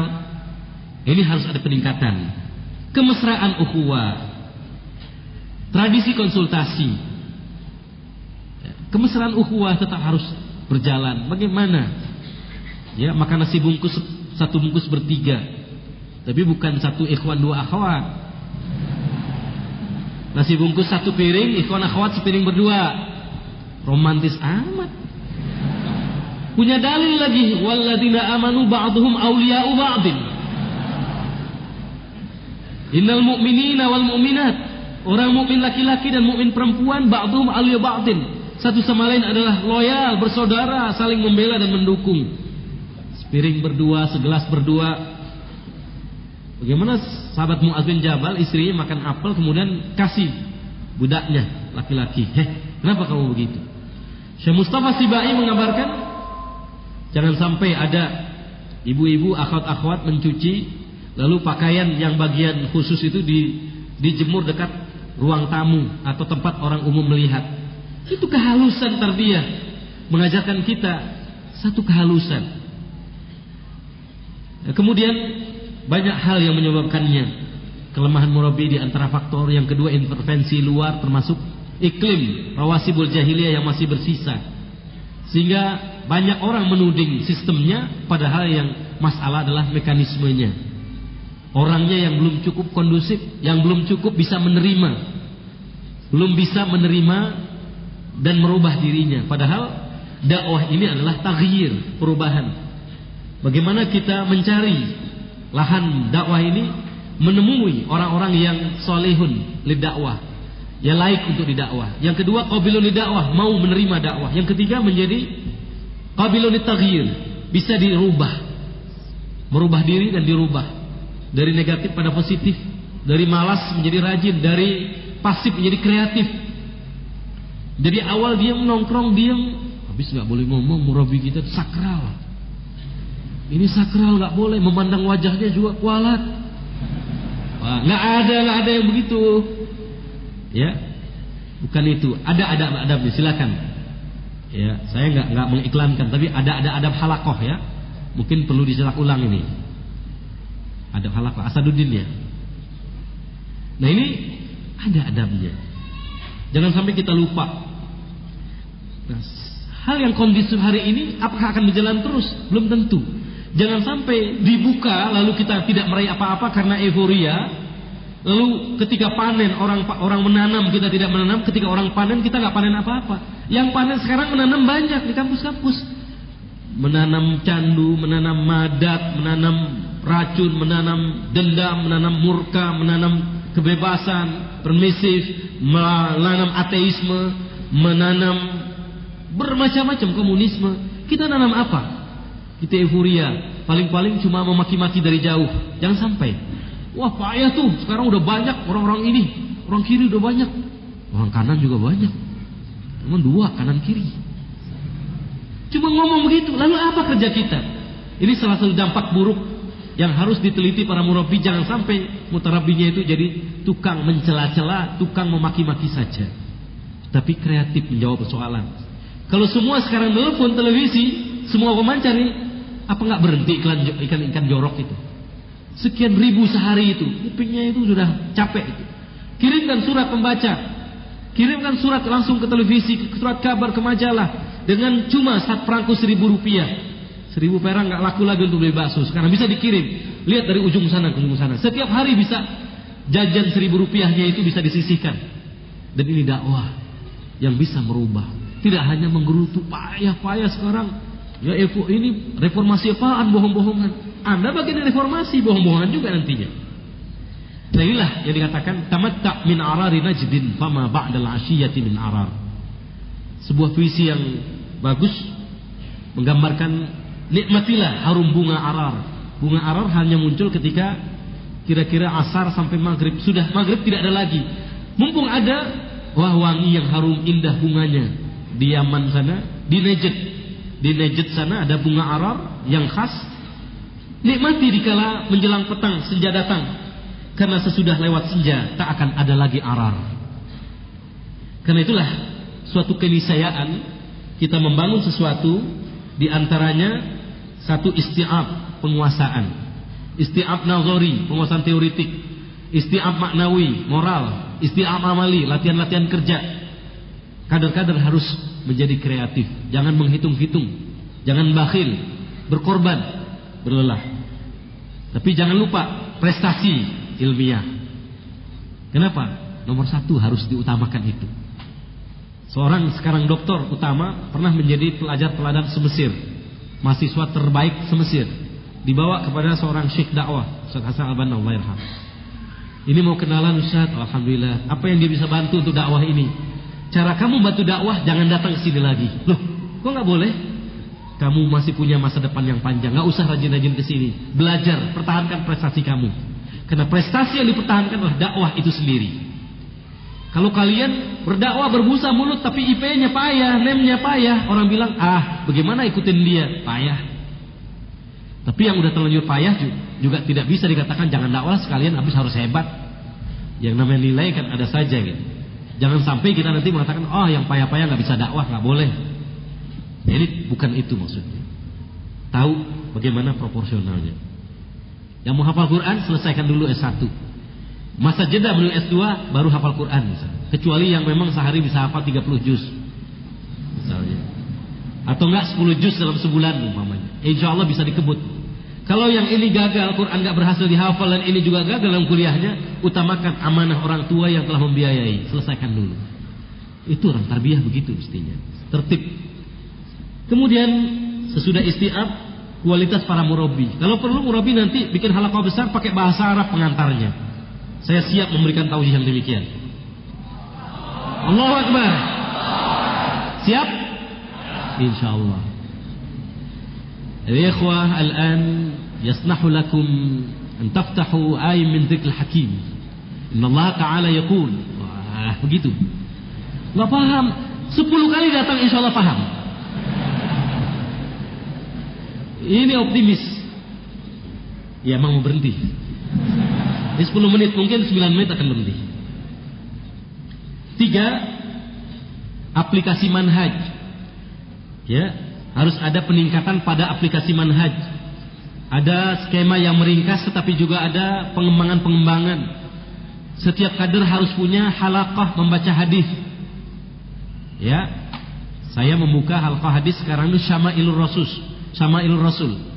Ini harus ada peningkatan, kemesraan ukhuwah, tradisi konsultasi. Kemesraan ukhuwah tetap harus berjalan. Bagaimana? Ya, makan nasi bungkus, satu bungkus bertiga, tapi bukan satu ikhwan dua akhwat. Nasi bungkus satu piring, ikhwan akhwat sepiring berdua. Romantis amat. Punya dalil lagi, walladzina amanu ba'duhum awliya'u ba'din. Innal mu'minina wal mu'minat. Orang mukmin laki-laki dan mukmin perempuan ba'duhum awliya'u ba'din. Satu sama lain adalah loyal, bersaudara, saling membela dan mendukung. Sepiring berdua, segelas berdua. Bagaimana sahabat Mu'adz bin Jabal, istrinya makan apel kemudian kasih budaknya laki-laki. Kenapa kamu begitu? Syekh Mustafa Sibai mengabarkan, jangan sampai ada ibu-ibu akhwat-akhwat mencuci lalu pakaian yang bagian khusus itu dijemur dekat ruang tamu atau tempat orang umum melihat. Itu kehalusan tarbiyah, mengajarkan kita satu kehalusan. Kemudian banyak hal yang menyebabkannya. Kelemahan murabi di antara faktor. Yang kedua, intervensi luar, termasuk iklim rawasibul jahiliyah yang masih bersisa, sehingga banyak orang menuding sistemnya, padahal yang masalah adalah mekanismenya. Orangnya yang belum cukup kondusif, yang belum cukup bisa menerima, belum bisa menerima dan merubah dirinya. Padahal dakwah ini adalah taghyir, perubahan. Bagaimana kita mencari lahan dakwah ini, menemui orang-orang yang solehun lidakwah, yang laik untuk didakwah. Yang kedua, qabilun lidakwah, mau menerima dakwah. Yang ketiga, menjadi qabilun litaghyir, bisa dirubah, merubah diri dan dirubah dari negatif pada positif, dari malas menjadi rajin, dari pasif menjadi kreatif. Jadi awal diam, nongkrong diam, habis nggak boleh ngomong, murabi kita sakral. Ini sakral, nggak boleh, memandang wajahnya juga kualat. Wah, nggak ada yang begitu. Ya, bukan itu. Ada adab-adabnya, silakan. Ya, saya nggak mengiklankan, tapi ada adab halakoh ya. Mungkin perlu dicetak ulang ini. Adab halakoh Asaduddin ya. Nah, ini ada adabnya. Jangan sampai kita lupa. Nah, hal yang kondusif hari ini apakah akan berjalan terus? Belum tentu. Jangan sampai dibuka lalu kita tidak meraih apa-apa karena euforia. Lalu ketika panen orang menanam, kita tidak menanam. Ketika orang panen, kita nggak panen apa-apa. Yang panen sekarang menanam banyak di kampus-kampus. Menanam candu, menanam madat, menanam racun, menanam dendam, menanam murka, menanam kebebasan, permisif, menanam ateisme, menanam bermacam-macam komunisme. Kita nanam apa? Kita euforia, paling-paling cuma memaki-maki dari jauh. Jangan sampai, wah payah tuh, sekarang udah banyak orang-orang ini, orang kiri udah banyak. Orang kanan juga banyak. Cuma 2 kanan kiri. Cuma ngomong begitu. Lalu apa kerja kita? Ini salah satu dampak buruk yang harus diteliti para murabbi. Jangan sampai mutarabbinya itu jadi tukang mencela-cela, tukang memaki-maki saja. Tapi kreatif menjawab persoalan. Kalau semua sekarang telepon televisi, semua pemancar ini, apa nggak berhenti ikan jorok itu? Sekian ribu sehari itu, kupingnya itu sudah capek itu. Kirimkan surat pembaca, kirimkan surat langsung ke televisi, surat kabar ke majalah dengan cuma perangko 1.000 rupiah. 1.000 perak nggak laku lagi untuk beli bakso. Sekarang bisa dikirim. Lihat dari ujung sana ke ujung sana. Setiap hari bisa jajan 1.000 rupiahnya itu bisa disisihkan. Dan ini dakwah yang bisa merubah. Tidak hanya menggerutu payah-payah sekarang. Ya ini reformasi apaan, bohong-bohongan. Anda bagian dari reformasi, bohong-bohongan juga nantinya. Nah inilah yang dikatakan tamatta' min arari najdin fama ba'dal ashiyati min arar. Sebuah puisi yang bagus menggambarkan nikmatilah harum bunga arar. Bunga arar hanya muncul ketika kira-kira asar sampai maghrib. Sudah maghrib tidak ada lagi. Mumpung ada, wah wangi yang harum indah bunganya. Di Yaman sana, di Najd sana ada bunga arar yang khas. Nikmati dikala menjelang petang senja datang. Karena sesudah lewat senja tak akan ada lagi arar. Karena itulah suatu keniscayaan kita membangun sesuatu, di antaranya satu isti'ab penguasaan, isti'ab nazari penguasaan teoritik, isti'ab maknawi moral, isti'ab amali latihan-latihan kerja. Kader-kader harus menjadi kreatif, jangan menghitung-hitung, jangan bakhil, berkorban, berlelah. Tapi jangan lupa prestasi ilmiah. Kenapa? Nomor 1 harus diutamakan itu. Seorang sekarang doktor utama pernah menjadi pelajar teladan se-Mesir, mahasiswa terbaik se-Mesir, dibawa kepada seorang syekh dakwah, Ustaz Hasan Al-Banna, Allah yarham. Ini mau kenalan Ustaz, alhamdulillah. Apa yang dia bisa bantu untuk dakwah ini? Cara kamu bantu dakwah, jangan datang ke sini lagi. Loh, kok nggak boleh? Kamu masih punya masa depan yang panjang, nggak usah rajin-rajin ke sini. Belajar, pertahankan prestasi kamu. Karena prestasi yang dipertahankan adalah dakwah itu sendiri. Kalau kalian berdakwah berbusa mulut tapi IP-nya payah, NEM-nya payah, orang bilang, bagaimana ikutin dia? Payah. Tapi yang udah terlanjur payah juga tidak bisa dikatakan jangan dakwah sekalian, habis harus hebat. Yang namanya nilai kan ada saja gitu. Jangan sampai kita nanti mengatakan, yang payah-payah nggak bisa dakwah, nggak boleh. Jadi bukan itu maksudnya. Tahu bagaimana proporsionalnya. Yang mau hafal Quran selesaikan dulu S1. Masa jeda menuju S2 baru hafal Quran misalnya. Kecuali yang memang sehari bisa hafal 30 juz misalnya. Atau enggak 10 juz dalam sebulan umpamanya. Insya Allah bisa dikebut. Kalau yang ini gagal, Quran enggak berhasil dihafal dan ini juga gagal dalam kuliahnya, utamakan amanah orang tua yang telah membiayai. Selesaikan dulu. Itu orang tarbiyah begitu mestinya. Tertib. Kemudian sesudah isti'ab, kualitas para murabbi. Kalau perlu murabbi nanti bikin halaqah besar pakai bahasa Arab pengantarnya. Saya siap memberikan tauhid yang demikian. Allahu Akbar. Siap? Insyaallah. Ya ikhwah, al-an yasnahu lakum an taftahu ayat min dzikril hakim. Inna Allah Ta'ala yaqul. Wah, begitu. Enggak paham, 10 kali datang insyaallah paham. Ini optimis. Ya emang mau berhenti. Ini 10 menit, mungkin 9 menit akan berhenti. 3, aplikasi manhaj. Ya, harus ada peningkatan pada aplikasi manhaj. Ada skema yang meringkas, tetapi juga ada pengembangan-pengembangan. Setiap kader harus punya halaqah membaca hadis. Ya, saya membuka halaqah hadis sekarang ini Syama'ilur Rasul.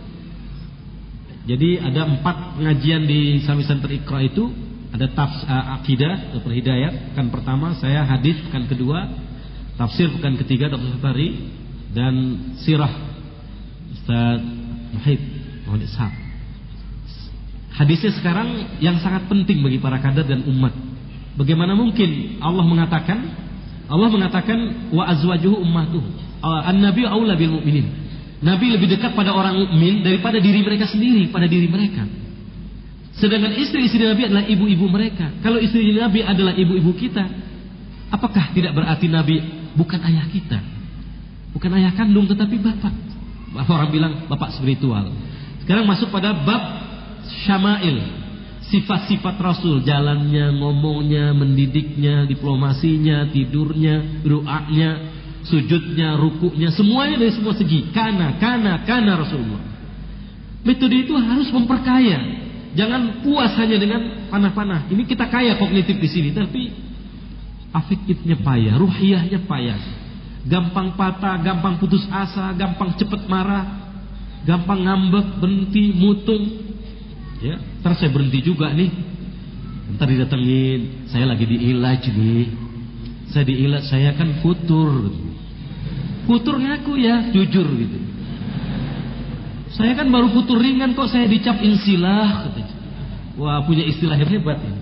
Jadi ada 4 pengajian di Islamic Center Iqra itu. Ada akidah, perhidayat, pekan pertama saya hadis, pekan kedua tafsir, pekan ketiga Dr. Satari, dan sirah Ustaz Muhammad Ishaq. Hadisnya sekarang yang sangat penting bagi para kader dan umat. Bagaimana mungkin Allah mengatakan wa azwajuhu ummatuhu, an-nabi aula bil mu'minin. Nabi lebih dekat pada orang mukmin daripada diri mereka sendiri, pada diri mereka. Sedangkan istri-istri Nabi adalah ibu-ibu mereka. Kalau istri Nabi adalah ibu-ibu kita, Apakah tidak berarti Nabi bukan ayah kita, bukan ayah kandung, tetapi bapak? Orang bilang bapak spiritual. Sekarang masuk pada bab syama'il, sifat-sifat Rasul, jalannya, ngomongnya, mendidiknya, diplomasinya, tidurnya, doanya, sujudnya, rukuknya, semuanya dari semua segi. Kana Rasulullah. Metode itu harus memperkaya. Jangan puas hanya dengan panah-panah. Ini kita kaya kognitif di sini, tapi afektifnya payah, ruhiyahnya payah. Gampang patah, gampang putus asa, gampang cepat marah, gampang ngambek, berhenti, mutung. Ya, ntar saya berhenti juga nih. Ntar didatengin, saya lagi diilaj nih. Saya diilaj, saya kan futur. Futur ngaku ya, jujur gitu. Saya kan baru futur ringan kok saya dicap insilah. Wah, punya istilah hebat ini.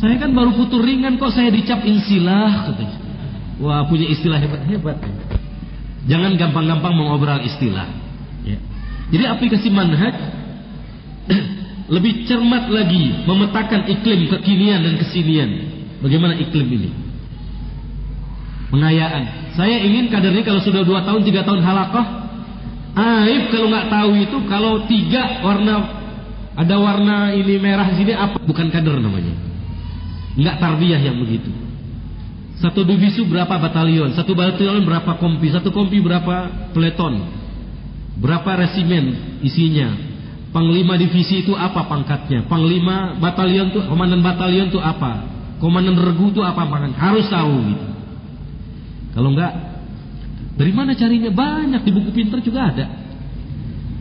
Saya kan baru futur ringan kok saya dicap insilah. Wah, punya istilah hebat. Jangan gampang-gampang mengobrol istilah. Ya. Jadi aplikasi manhaj lebih cermat lagi memetakan iklim kekinian dan kesinian. Bagaimana iklim ini? Pengayaan. Saya ingin kadernya kalau sudah 2 tahun, 3 tahun halaqah, aib kalau nggak tahu itu. Kalau 3 warna, ada warna ini merah sini, apa? Bukan kader namanya. Nggak tarbiyah yang begitu. 1 divisu berapa batalion, 1 batalion berapa kompi, 1 kompi berapa peleton, berapa resimen isinya, panglima divisi itu apa pangkatnya, panglima batalion itu, komandan batalion itu apa, komandan regu itu apa pangkat, harus tahu gitu. Kalau enggak, dari mana carinya? Banyak di buku pintar juga ada.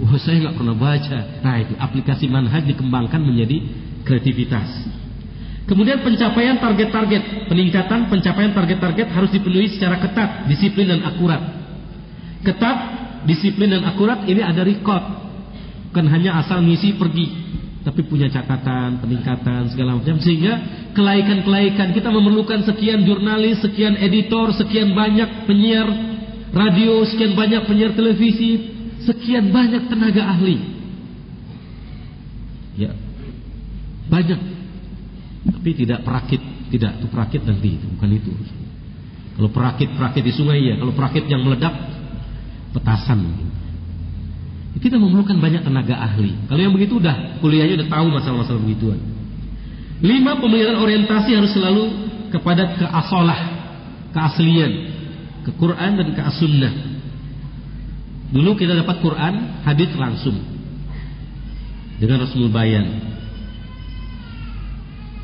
Wah, saya nggak pernah baca. Nah, itu aplikasi manhaj dikembangkan menjadi kreativitas. Kemudian pencapaian target-target, peningkatan pencapaian target-target harus dipenuhi secara ketat, disiplin dan akurat. Ketat, disiplin dan akurat ini ada record. Bukan hanya asal ngisi pergi, tapi punya catatan, peningkatan segala macam, sehingga kelaikan-kelaikan kita memerlukan sekian jurnalis, sekian editor, sekian banyak penyiar radio, sekian banyak penyiar televisi, sekian banyak tenaga ahli. Ya. Banyak. Tapi tidak perakit, tidak itu perakit nanti, bukan itu. Kalau perakit di sungai ya, kalau perakit yang meledak petasan. Kita memerlukan banyak tenaga ahli. Kalau yang begitu udah kuliahnya udah tahu masalah-masalah begituan. 5, pemeliharaan orientasi harus selalu kepada keasolah, keaslian, ke Quran dan ke as-sunnah. Dulu kita dapat Quran, hadits langsung dengan Rasul Bayan.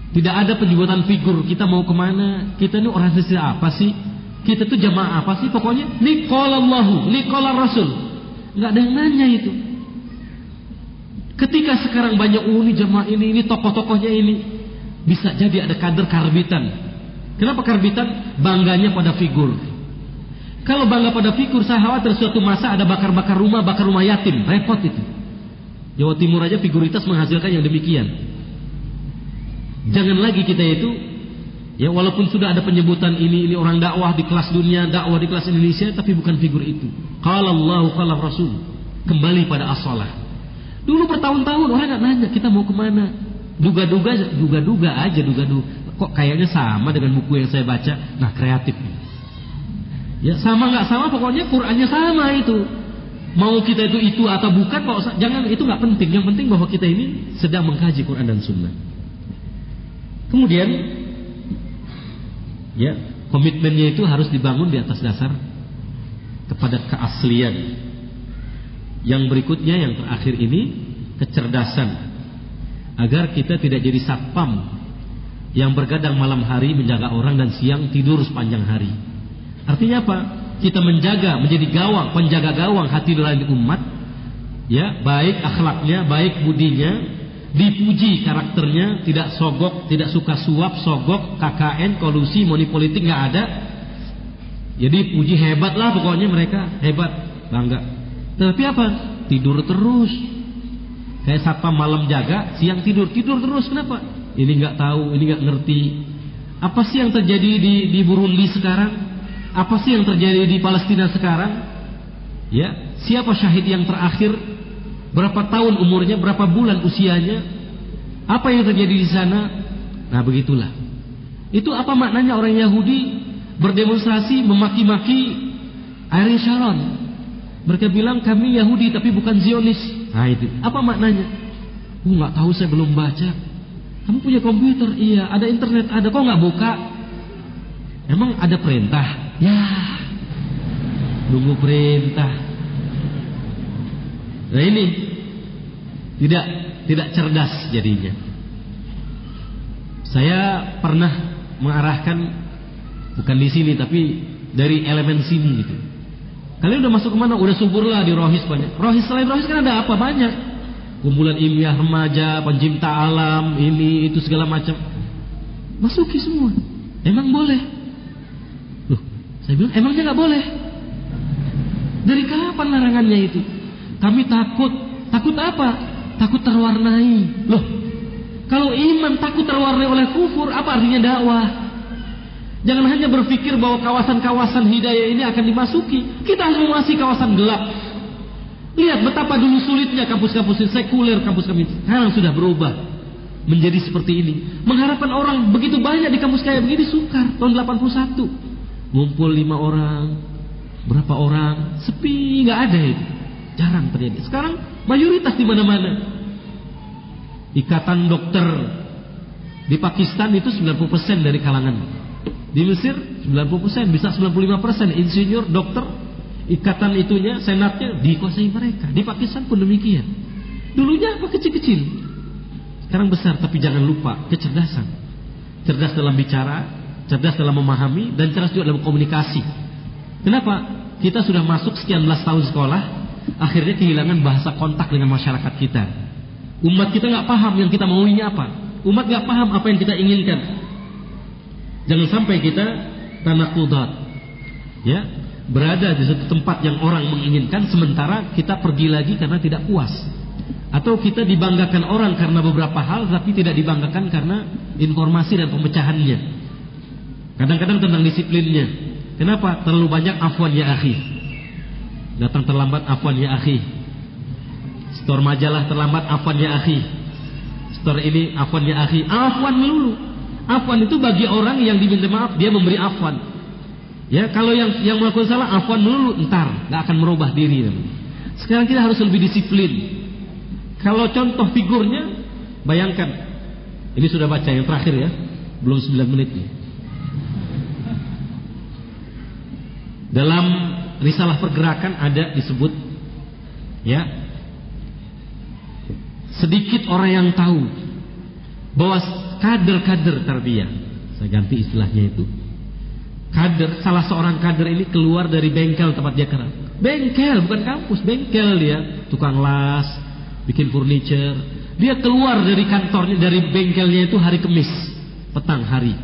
Tidak ada penyebutan figur. Kita mau kemana? Kita ini organisasi apa sih? Kita tuh jamaah apa sih? Pokoknya ni qala Allahu, ni qala Rasul. Enggak ada yang nanya itu. Ketika sekarang banyak ini jamaah ini tokoh-tokohnya ini, bisa jadi ada kader karbitan. Kenapa karbitan? Bangganya pada figur. Kalau bangga pada figur, saya khawatir suatu masa ada bakar rumah yatim. Repot itu. Jawa Timur aja figuritas menghasilkan yang demikian. Jangan lagi kita itu, ya walaupun sudah ada penyebutan ini orang dakwah di kelas dunia, dakwah di kelas Indonesia, tapi bukan figur itu. Qala Allahu qala Rasul. Kembali pada as-shalah. Dulu bertahun-tahun orang nggak nanya kita mau kemana. Duga-duga aja. Kok kayaknya sama dengan buku yang saya baca. Nah, kreatif. Ya sama nggak sama, pokoknya Qurannya sama itu. Mau kita itu atau bukan, jangan, itu nggak penting. Yang penting bahwa kita ini sedang mengkaji Quran dan Sunnah. Kemudian, ya komitmennya itu harus dibangun di atas dasar kepada keaslian. Yang berikutnya, yang terakhir ini, kecerdasan, agar kita tidak jadi satpam yang bergadang malam hari menjaga orang dan siang tidur sepanjang hari. Artinya apa? Kita menjadi gawang, penjaga gawang hati nurani umat, ya, baik akhlaknya, baik budinya, dipuji karakternya, tidak sogok, tidak suka suap, sogok, KKN, kolusi, money politik nggak ada. Jadi puji hebat lah pokoknya, mereka hebat, bangga. Tapi apa? Tidur terus. Kayak satpam malam jaga, siang tidur terus. Kenapa? Ini nggak tahu, ini nggak ngerti. Apa sih yang terjadi di Burundi sekarang? Apa sih yang terjadi di Palestina sekarang? Ya, siapa syahid yang terakhir? Berapa tahun umurnya? Berapa bulan usianya? Apa yang terjadi di sana? Nah, begitulah. Itu apa maknanya orang Yahudi berdemonstrasi memaki-maki Ariel Sharon? Mereka bilang kami Yahudi tapi bukan Zionis. Nah, itu apa maknanya? Nggak tahu, saya belum baca. Kamu punya komputer? Iya. Ada internet? Ada. Kok nggak buka? Emang ada perintah? Ya, nunggu perintah. Nah, ini tidak cerdas jadinya. Saya pernah mengarahkan, bukan di sini tapi dari elemen sini gitu. Kalian udah masuk kemana? Udah subur lah di Rohis banyak. Rohis, selain Rohis kan ada apa banyak? Kumpulan ilmiah remaja, pencipta alam, ini itu segala macam. Masuki semua. Emang boleh? Loh, saya bilang emangnya nggak boleh. Dari kapan larangannya itu? Kami takut. Takut apa? Takut terwarnai. Loh, kalau iman takut terwarnai oleh kufur, apa artinya dakwah? Jangan hanya berpikir bahwa kawasan-kawasan hidayah ini akan dimasuki. Kita harus memasuki kawasan gelap. Lihat betapa dulu sulitnya kampus-kampus sekuler, kampus-kampus sekarang sudah berubah menjadi seperti ini. Mengharapkan orang begitu banyak di kampus kayak begini sukar. Tahun 81 ngumpul 5 orang, berapa orang, sepi, nggak ada itu, jarang terjadi. Sekarang mayoritas di mana-mana. Ikatan dokter di Pakistan itu 90% dari kalangan. Di Mesir 90%, bisa 95% insinyur, dokter. Ikatan itunya, senatnya dikuasai mereka. Di Pakistan pun demikian. Dulunya apa kecil-kecil, sekarang besar. Tapi jangan lupa kecerdasan. Cerdas dalam bicara, cerdas dalam memahami, dan cerdas juga dalam komunikasi. Kenapa? Kita sudah masuk sekian belas tahun sekolah, akhirnya kehilangan bahasa kontak dengan masyarakat kita. Umat kita nggak paham yang kita maunya apa. Umat nggak paham apa yang kita inginkan. Jangan sampai kita tanakudat, ya, berada di satu tempat yang orang menginginkan, sementara kita pergi lagi karena tidak puas. Atau kita dibanggakan orang karena beberapa hal, tapi tidak dibanggakan karena informasi dan pemecahannya. Kadang-kadang tentang disiplinnya. Kenapa? Terlalu banyak afwan ya akhi. Datang terlambat, afwan ya akhi. Store majalah terlambat, afwan ya akhi. Store ini, afwan ya akhi. Afwan melulu. Afwan itu bagi orang yang diminta maaf, dia memberi afwan. Ya, kalau yang melakukan salah, afwan melulu, entar nggak akan merubah diri. Sekarang kita harus lebih disiplin. Kalau contoh figurnya, bayangkan, ini sudah baca yang terakhir ya, belum 9 menit nih. Dalam risalah pergerakan ada disebut, ya, sedikit orang yang tahu bahwa kader-kader tarbiyah, saya ganti istilahnya itu. Kader, salah seorang kader ini keluar dari bengkel tempat dia kerja. Bengkel, bukan kampus, bengkel dia, tukang las, bikin furniture. Dia keluar dari kantornya, dari bengkelnya itu hari Kamis, petang hari.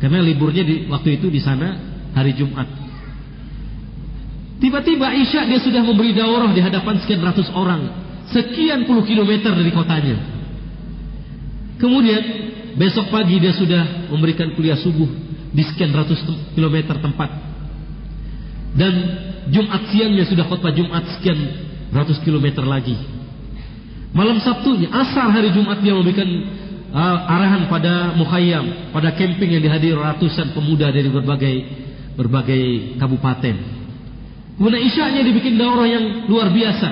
Karena liburnya waktu itu di sana hari Jumat. Tiba-tiba Isya dia sudah memberi daurah di hadapan sekian ratus orang, sekian puluh kilometer dari kotanya. Kemudian besok pagi dia sudah memberikan kuliah subuh di sekian ratus kilometer tempat. Dan Jumat siangnya sudah khutbah Jumat sekian ratus kilometer lagi. Malam Sabtunya, asar hari Jumat dia memberikan arahan pada mukhayyam, pada camping yang dihadiri ratusan pemuda dari berbagai kabupaten. Kemudian Isya'nya dibikin daurah yang luar biasa,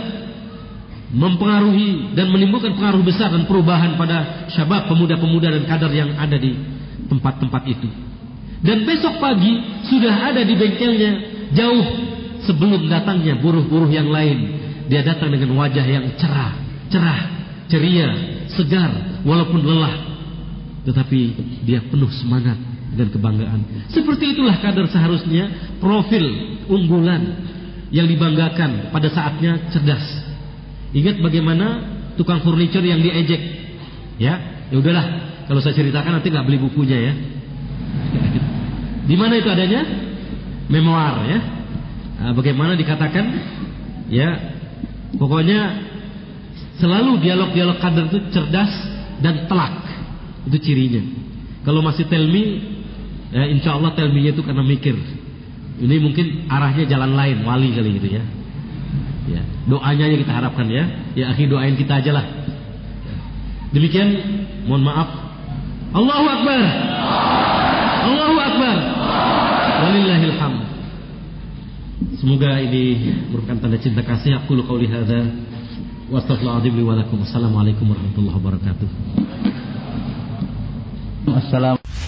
mempengaruhi dan menimbulkan pengaruh besar dan perubahan pada syabab, pemuda-pemuda dan kader yang ada di tempat-tempat itu. Dan besok pagi sudah ada di bengkelnya, jauh sebelum datangnya buruh-buruh yang lain. Dia datang dengan wajah yang cerah, ceria, segar, walaupun lelah, tetapi dia penuh semangat dan kebanggaan. Seperti itulah kader seharusnya, profil unggulan yang dibanggakan, pada saatnya cerdas. Ingat bagaimana tukang furniture yang diejek, ya udahlah, kalau saya ceritakan nanti nggak beli bukunya ya. Di mana itu adanya? Memoir ya. Nah, bagaimana dikatakan? Ya, pokoknya selalu dialog-dialog kader itu cerdas dan telak. Itu cirinya. Kalau masih tell me, Ya, insya Allah telminya itu karena mikir. Ini mungkin arahnya jalan lain, wali kali gitu ya. Ya, doanya yang kita harapkan ya. Ya, akhi doain kita aja lah. Demikian, mohon maaf. Allahu Akbar. Allahu Akbar. Walillahil hamd. Semoga ini merupakan tanda cinta kasih. Aku qauli hadza wa astaghfirullahaladzim li wa lakum. Assalamualaikum warahmatullahi wabarakatuh. Assalamualaikum.